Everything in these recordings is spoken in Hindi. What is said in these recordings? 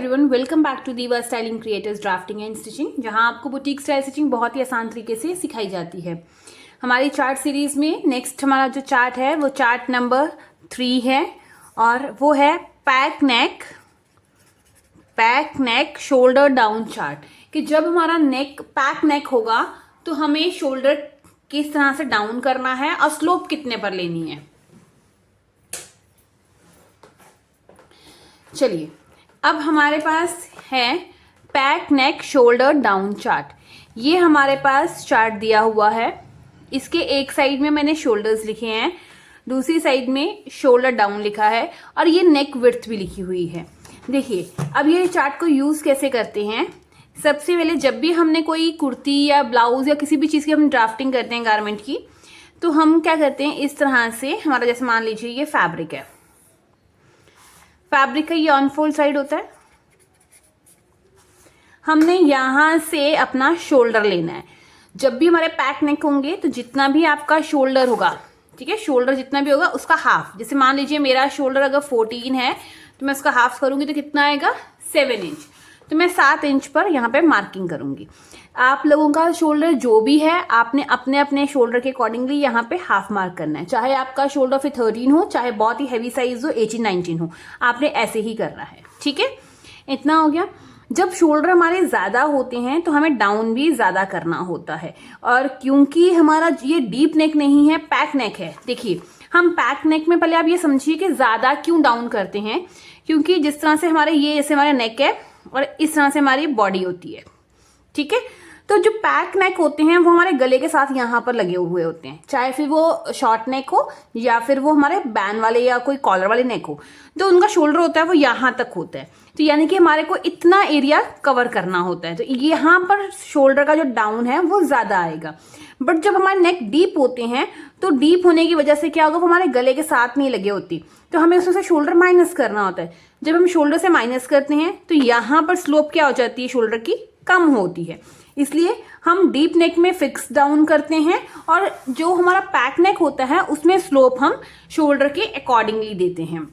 एवरीवन, वेलकम बैक टू दीवा styling creators drafting and stitching, जहां आपको बुटीक स्टाइल स्टिचिंग बहुत ही आसान तरीके से सिखाई जाती है। हमारी चार्ट सीरीज में नेक्स्ट हमारा जो चार्ट है वो चार्ट नंबर 3 है और वो है पैक नेक शोल्डर डाउन चार्ट। कि जब हमारा नेक पैक नेक होगा तो हमें शोल्डर किस तरह से डाउन करना है और स्लोप कितने पर लेनी है। चलिए, अब हमारे पास है पैक नेक शोल्डर डाउन चार्ट। ये हमारे पास चार्ट दिया हुआ है। इसके एक साइड में मैंने शोल्डर्स लिखे हैं, दूसरी साइड में शोल्डर डाउन लिखा है और ये नेक विड्थ भी लिखी हुई है। देखिए, अब ये चार्ट को यूज कैसे करते हैं। सबसे पहले जब भी हमने कोई कुर्ती या ब्लाउज या किसी भी चीज़ की हम ड्राफ्टिंग करते हैं गारमेंट की, तो हम क्या करते हैं, इस तरह से हमारा जैसे मान लीजिए ये फैब्रिक है, फैब्रिक का ये ऑन फोल्ड साइड होता है। हमने यहां से अपना शोल्डर लेना है। जब भी हमारे पैक नेक होंगे तो जितना भी आपका शोल्डर होगा, ठीक है, शोल्डर जितना भी होगा उसका हाफ। जैसे मान लीजिए मेरा शोल्डर अगर 14 है तो मैं उसका हाफ करूंगी तो कितना आएगा, 7 इंच। तो मैं 7 इंच पर यहाँ पे मार्किंग करूंगी। आप लोगों का शोल्डर जो भी है, आपने अपने अपने शोल्डर के अकॉर्डिंगली यहाँ पे हाफ मार्क करना है। चाहे आपका शोल्डर फिर 13 हो, चाहे बहुत ही हैवी साइज हो, 18-19 हो, आपने ऐसे ही करना है। ठीक है, इतना हो गया। जब शोल्डर हमारे ज़्यादा होते हैं तो हमें डाउन भी ज़्यादा करना होता है। और क्योंकि हमारा ये डीप नेक नहीं है, पैक नेक है। देखिए, हम पैक नेक में पहले आप ये समझिए कि ज़्यादा क्यों डाउन करते हैं। क्योंकि जिस तरह से हमारे ये जैसे हमारा नेक है और इस तरह से हमारी बॉडी होती है, ठीक है, तो जो पैक नेक होते हैं वो हमारे गले के साथ यहाँ पर लगे हुए होते हैं। चाहे फिर वो शॉर्ट नेक हो या फिर वो हमारे बैन वाले या कोई कॉलर वाले नेक हो, जो उनका शोल्डर होता है वो यहाँ तक होता है। तो यानी कि हमारे को इतना एरिया कवर करना होता है, तो यहाँ पर शोल्डर का जो डाउन है वो ज़्यादा आएगा। बट जब हमारे नेक डीप होते हैं तो डीप होने की वजह से क्या होगा, वो हमारे गले के साथ नहीं लगे होती, तो हमें उसमें से शोल्डर माइनस करना होता है। जब हम शोल्डर से माइनस करते हैं तो यहाँ पर स्लोप क्या हो जाती है, शोल्डर की कम होती है। इसलिए हम डीप नेक में फिक्स डाउन करते हैं और जो हमारा पैक नेक होता है उसमें स्लोप हम शोल्डर के अकॉर्डिंगली देते हैं।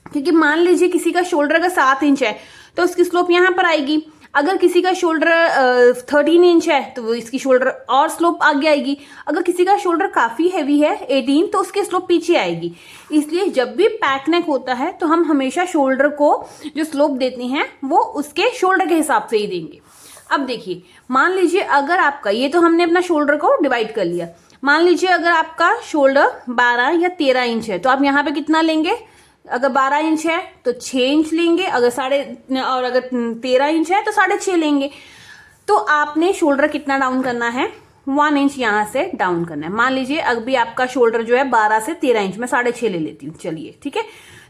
क्योंकि मान लीजिए किसी का शोल्डर अगर 7 इंच है तो उसकी स्लोप यहाँ पर आएगी। अगर किसी का शोल्डर 13 इंच है तो वो इसकी शोल्डर और स्लोप आगे आएगी। अगर किसी का शोल्डर काफ़ी हैवी है 18, तो उसकी स्लोप पीछे आएगी। इसलिए जब भी पैक नेक होता है तो हम हमेशा शोल्डर को जो स्लोप देते हैं वो उसके शोल्डर के हिसाब से ही देंगे। अब देखिए, मान लीजिए अगर आपका, ये तो हमने अपना शोल्डर को डिवाइड कर लिया। मान लीजिए अगर आपका शोल्डर 12 या 13 इंच है तो आप यहाँ पे कितना लेंगे। अगर 12 इंच है तो 6 इंच लेंगे, अगर 13 इंच है तो 6.5 लेंगे। तो आपने शोल्डर कितना डाउन करना है, 1 इंच यहाँ से डाउन करना है। मान लीजिए अभी आपका शोल्डर जो है 12 से 13 इंच, मैं 6.5 ले लेती हूँ, चलिए ठीक है।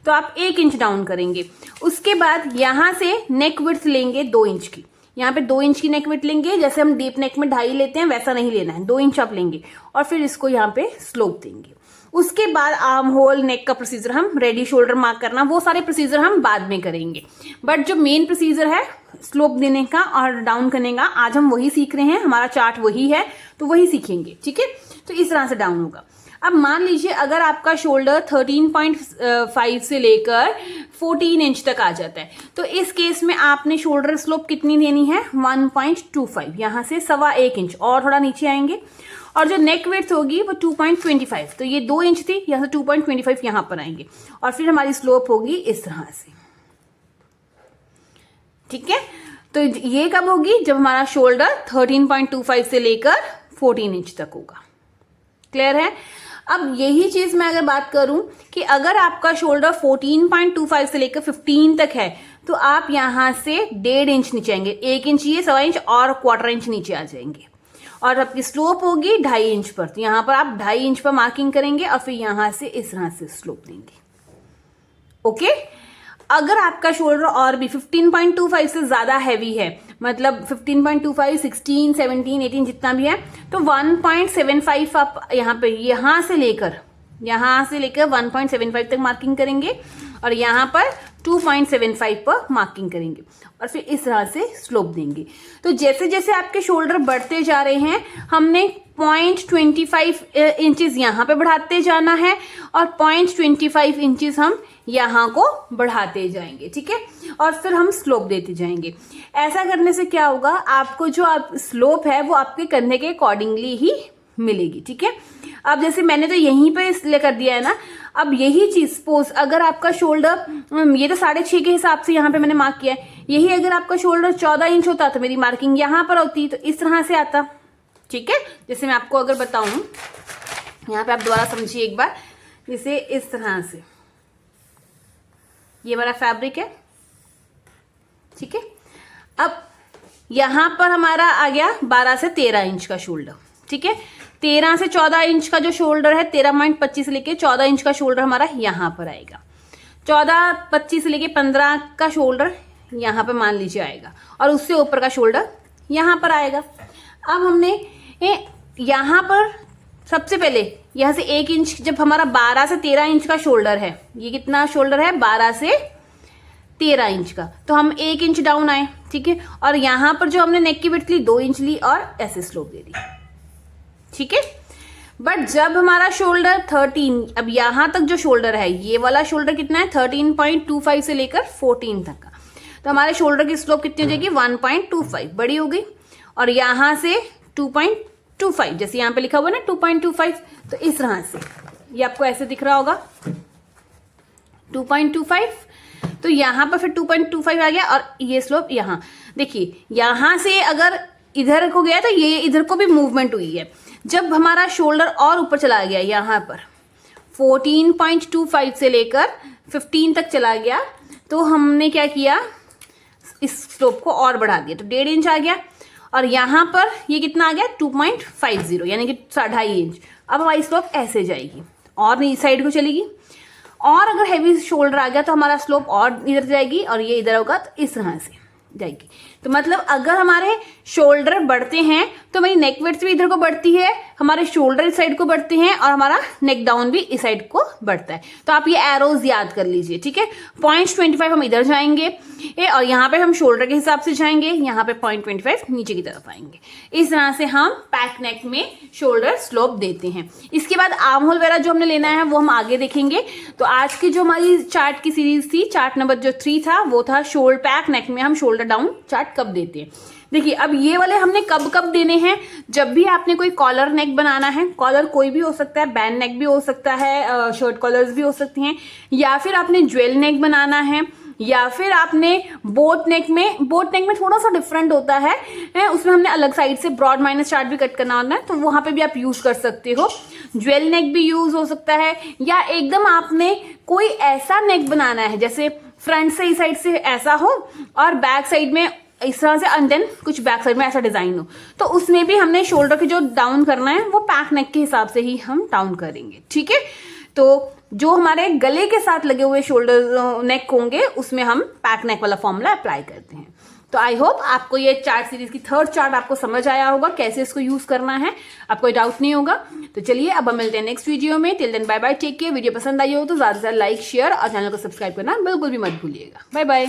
तो आप 1 इंच डाउन करेंगे। उसके बाद यहाँ से नेक विड्थ लेंगे 2 इंच की। यहाँ पे 2 इंच की नेक विड्थ लेंगे। जैसे हम डीप नेक में 2.5 लेते हैं वैसा नहीं लेना है, 2 इंच आप लेंगे और फिर इसको यहाँ पे स्लोप देंगे। उसके बाद आर्म होल नेक का प्रोसीजर, हम रेडी शोल्डर मार्क करना, वो सारे प्रोसीजर हम बाद में करेंगे। बट जो मेन प्रोसीजर है स्लोप देने का और डाउन करने का, आज हम वही सीख रहे हैं। हमारा चार्ट वही है तो वही सीखेंगे, ठीक है। तो इस तरह से डाउन होगा। अब मान लीजिए अगर आपका शोल्डर 13.5 से लेकर 14 इंच तक आ जाता है तो इस केस में आपने शोल्डर स्लोप कितनी देनी है, 1.25, यहाँ से 1.25 इंच और थोड़ा नीचे आएंगे। और जो नेक विड्थ होगी वो 2.25, तो ये 2 इंच थी, यहाँ से 2.25 यहाँ पर आएंगे और फिर हमारी स्लोप होगी इस तरह से, ठीक है। तो ये कब होगी, जब हमारा शोल्डर 13.25 से लेकर 14 इंच तक होगा। क्लियर है। अब यही चीज मैं अगर बात करूं कि अगर आपका शोल्डर 14.25 से लेकर 15 तक है तो आप यहां से 1.5 इंच नीचे आएंगे। 1 इंच ये 1.25 इंच और 1/4 इंच नीचे आ जाएंगे और आपकी स्लोप होगी 2.5 इंच पर। तो यहाँ पर आप 2.5 इंच पर मार्किंग करेंगे और फिर यहां से इस तरह से स्लोप देंगे। ओके। अगर आपका शोल्डर और भी 15.25 से ज्यादा हैवी है, मतलब 15.25, 16, 17, 18 जितना भी है, तो 1.75 आप यहाँ से लेकर 1.75 तक मार्किंग करेंगे और यहाँ पर 2.75 पर मार्किंग करेंगे और फिर इस तरह से स्लोप देंगे। तो जैसे जैसे आपके शोल्डर बढ़ते जा रहे हैं हमने 0.25 इंचेस यहाँ पे बढ़ाते जाना है और 0.25 इंचेस हम यहाँ को बढ़ाते जाएंगे, ठीक है, और फिर हम स्लोप देते जाएंगे। ऐसा करने से क्या होगा, आपको जो आप स्लोप है वो आपके कंधे के अकॉर्डिंगली ही मिलेगी, ठीक है। अब जैसे मैंने तो यहीं पे इसलिए कर दिया है ना, अब यही चीज सपोज अगर आपका शोल्डर ये तो 6.5 के हिसाब से यहाँ पे मैंने मार्क किया है, यही अगर आपका शोल्डर 14 इंच होता तो मेरी मार्किंग यहाँ पर होती, तो इस तरह से आता, ठीक है। जैसे मैं आपको अगर बताऊं, यहाँ पे आप दोबारा समझिए एक बार, जैसे इस तरह से ये हमारा फैब्रिक है, ठीक है। अब यहाँ पर हमारा आ गया 12 से 13 इंच का शोल्डर, ठीक है। 13 से 14 इंच का जो शोल्डर है, 13.25 से लेके 14 इंच का शोल्डर हमारा यहाँ पर आएगा। 14-25 से लेके 15 का शोल्डर यहाँ पे मान लीजिए आएगा और उससे ऊपर का शोल्डर यहाँ पर आएगा। अब हमने यहाँ पर सबसे पहले यहाँ से 1 इंच, जब हमारा 12 से 13 इंच का शोल्डर है, ये कितना शोल्डर है 12 से 13 इंच का, तो हम 1 इंच डाउन आए, ठीक है। और यहाँ पर जो हमने नेक की विड्थ ली 2 इंच ली और ऐसे स्लोप दे दी, ठीक है। बट जब हमारा शोल्डर 13, अब यहां तक जो शोल्डर है, ये वाला शोल्डर कितना है 13.25 से लेकर 14 तक का, तो हमारे शोल्डर की स्लोप कितनी हो जाएगी 1.25 बड़ी हो गई, और यहां से 2.25 जैसे यहाँ पे लिखा हुआ है ना 2.25, तो इस तरह से ये आपको ऐसे दिख रहा होगा 2.25, तो यहाँ पर फिर 2.25 आ गया और ये स्लोप यहाँ देखिए, यहाँ से अगर इधर को गया तो ये इधर को भी मूवमेंट हुई है। जब हमारा शोल्डर और ऊपर चला गया, यहाँ पर 14.25 से लेकर 15 तक चला गया, तो हमने क्या किया, इस स्लोप को और बढ़ा दिया, तो 1.5 इंच आ गया, और यहाँ पर ये कितना आ गया 2.50 यानी कि 2.5 इंच। अब हमारी स्लोप ऐसे जाएगी और इस साइड को चलेगी, और अगर हैवी शोल्डर आ गया तो हमारा स्लोप और इधर जाएगी और ये इधर होगा, तो इस तरह से जाएगी। तो मतलब अगर हमारे शोल्डर बढ़ते हैं तो हमारी नेक विड्थ भी इधर को बढ़ती है, हमारे शोल्डर इस साइड को बढ़ते हैं और हमारा नेक डाउन भी इस साइड को बढ़ता है। तो आप ये एरोज याद कर लीजिए, ठीक है। 0.25 हम इधर जाएंगे और यहाँ पे हम शोल्डर के हिसाब से जाएंगे, यहाँ पे 0.25 नीचे की तरफ आएंगे। इस तरह से हम पैक नेक में शोल्डर स्लोप देते हैं। इसके बाद आर्म होल वगैरह जो हमने लेना है वो हम आगे देखेंगे। तो आज की जो हमारी चार्ट की सीरीज थी, चार्ट नंबर जो 3 था वो था शोल्डर पैक नेक में हम शोल्डर डाउन चार्ट कब देते हैं। देखिए अब ये वाले हमने कब कब देने हैं, जब भी आपने कोई कॉलर नेक बनाना है, कॉलर कोई भी हो सकता है, बैंड नेक भी हो सकता है, शर्ट कॉलर्स भी हो सकते हैं, या फिर आपने ज्वेल नेक बनाना है, या फिर आपने बोट नेक में थोड़ा सा डिफरेंट होता है, उसमें हमने अलग साइड से ब्रॉड माइनस चार्ट भी कट करना होता है, तो वहां पे भी आप यूज कर सकते हो। ज्वेल नेक भी यूज हो सकता है, या एकदम आपने कोई ऐसा नेक बनाना है जैसे फ्रंट से इस साइड से ऐसा हो और बैक साइड में इस तरह से, एंड देन कुछ बैक साइड में ऐसा डिजाइन हो, तो उसमें भी हमने शोल्डर के जो डाउन करना है वो पैक नेक के हिसाब से ही हम डाउन करेंगे, ठीक है। तो जो हमारे गले के साथ लगे हुए शोल्डर नेक होंगे उसमें हम पैक नेक वाला फॉर्मूला अप्लाई करते हैं। तो आई होप आपको ये चार्ट सीरीज की 3rd चार्ट आपको समझ आया होगा, कैसे इसको यूज करना है, आपको कोई डाउट नहीं होगा। तो चलिए अब हम मिलते हैं नेक्स्ट वीडियो में। Till then bye bye, take care. Video पसंद आई हो तो ज्यादा से ज्यादा लाइक शेयर और चैनल को सब्सक्राइब करना बिल्कुल भी मत भूलिएगा। Bye bye.